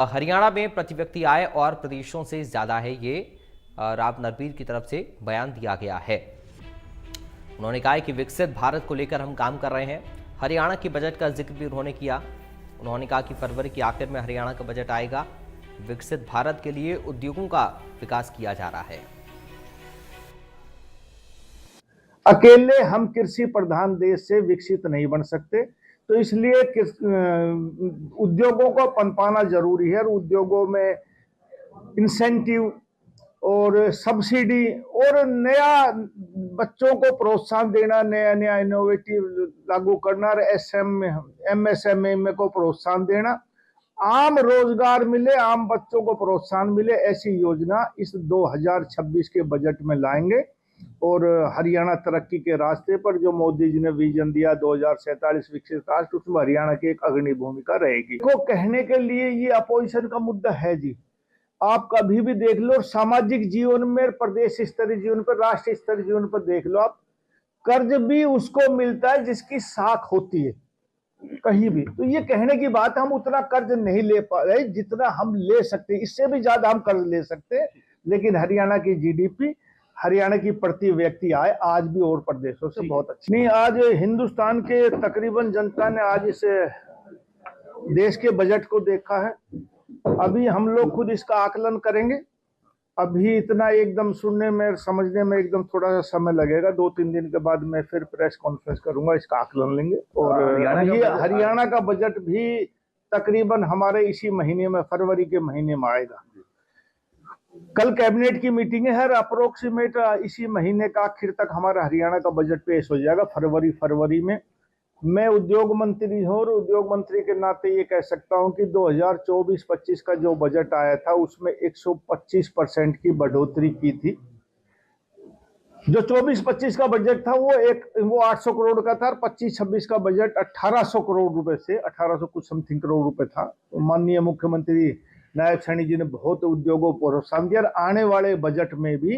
हरियाणा में प्रति व्यक्ति आय और प्रदेशों से ज्यादा है, ये राव नरबीर की तरफ से बयान दिया गया है। उन्होंने कहा है कि विकसित भारत को लेकर हम काम कर रहे हैं। हरियाणा के बजट का जिक्र भी उन्होंने किया। उन्होंने कहा कि फरवरी के आखिर में हरियाणा का बजट आएगा। विकसित भारत के लिए उद्योगों का विकास किया जा रहा है। अकेले हम कृषि प्रधान देश से विकसित नहीं बन सकते, तो इसलिए उद्योगों को पनपाना जरूरी है और उद्योगों में इंसेंटिव और सब्सिडी और नया बच्चों को प्रोत्साहन देना, नया नया इनोवेटिव लागू करना और एमएसएमई को प्रोत्साहन देना, आम रोजगार मिले, आम बच्चों को प्रोत्साहन मिले, ऐसी योजना इस 2026 के बजट में लाएंगे। और हरियाणा तरक्की के रास्ते पर जो मोदी जी ने विजन दिया 2047 विकसित राष्ट्र, उसमें हरियाणा की एक अग्रणी भूमिका रहेगी। को कहने के लिए ये अपोजिशन का मुद्दा है जी, आप कभी भी देख लो, सामाजिक जीवन में, प्रदेश स्तरीय जीवन पर, राष्ट्रीय स्तरीय जीवन पर देख लो आप, कर्ज भी उसको मिलता है जिसकी साख होती है कहीं भी। तो ये कहने की बात, हम उतना कर्ज नहीं ले पा रहे जितना हम ले सकते, इससे भी ज्यादा हम कर्ज ले सकते, लेकिन हरियाणा की जीडीपी, हरियाणा की प्रति व्यक्ति आय आज भी और प्रदेशों से बहुत अच्छी नहीं। आज हिंदुस्तान के तकरीबन जनता ने आज इस देश के बजट को देखा है। अभी हम लोग खुद इसका आकलन करेंगे। अभी इतना एकदम सुनने में, समझने में एकदम थोड़ा सा समय लगेगा। 2-3 दिन के बाद मैं फिर प्रेस कॉन्फ्रेंस करूंगा, इसका आकलन लेंगे। और ये हरियाणा का बजट भी तकरीबन हमारे इसी महीने में, फरवरी के महीने में आएगा। कल कैबिनेट की मीटिंग है, हर अप्रोक्सीमेट इसी महीने का आखिर तक हमारा हरियाणा का बजट पेश हो जाएगा, फरवरी में। मैं उद्योग मंत्री हूं और उद्योग मंत्री के नाते ये कह सकता हूं कि 2024-25 का जो बजट आया था उसमें 125% की बढ़ोतरी की थी। जो 24-25 का बजट था वो 800 करोड़ का था और 25-26 का बजट 1800 करोड़ रुपए से 1800 कुछ समथिंग करोड़ रुपए था। तो माननीय मुख्यमंत्री नायब सैनी जी ने बहुत उद्योगों को प्रोत्साहन दिया। और आने वाले बजट में भी,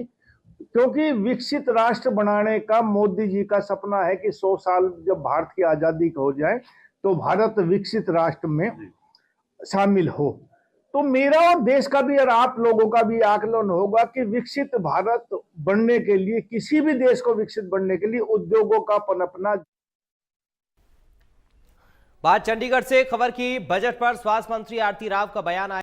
क्योंकि विकसित राष्ट्र बनाने का मोदी जी का सपना है कि 100 साल जब भारत की आजादी हो जाए तो भारत विकसित राष्ट्र में शामिल हो। तो मेरा और देश का भी और आप लोगों का भी आकलन होगा कि विकसित भारत बनने के लिए, किसी भी देश को विकसित बनने के लिए उद्योगों का पनपना। बात चंडीगढ़ से खबर की, बजट पर स्वास्थ्य मंत्री आरती राव का बयान आया।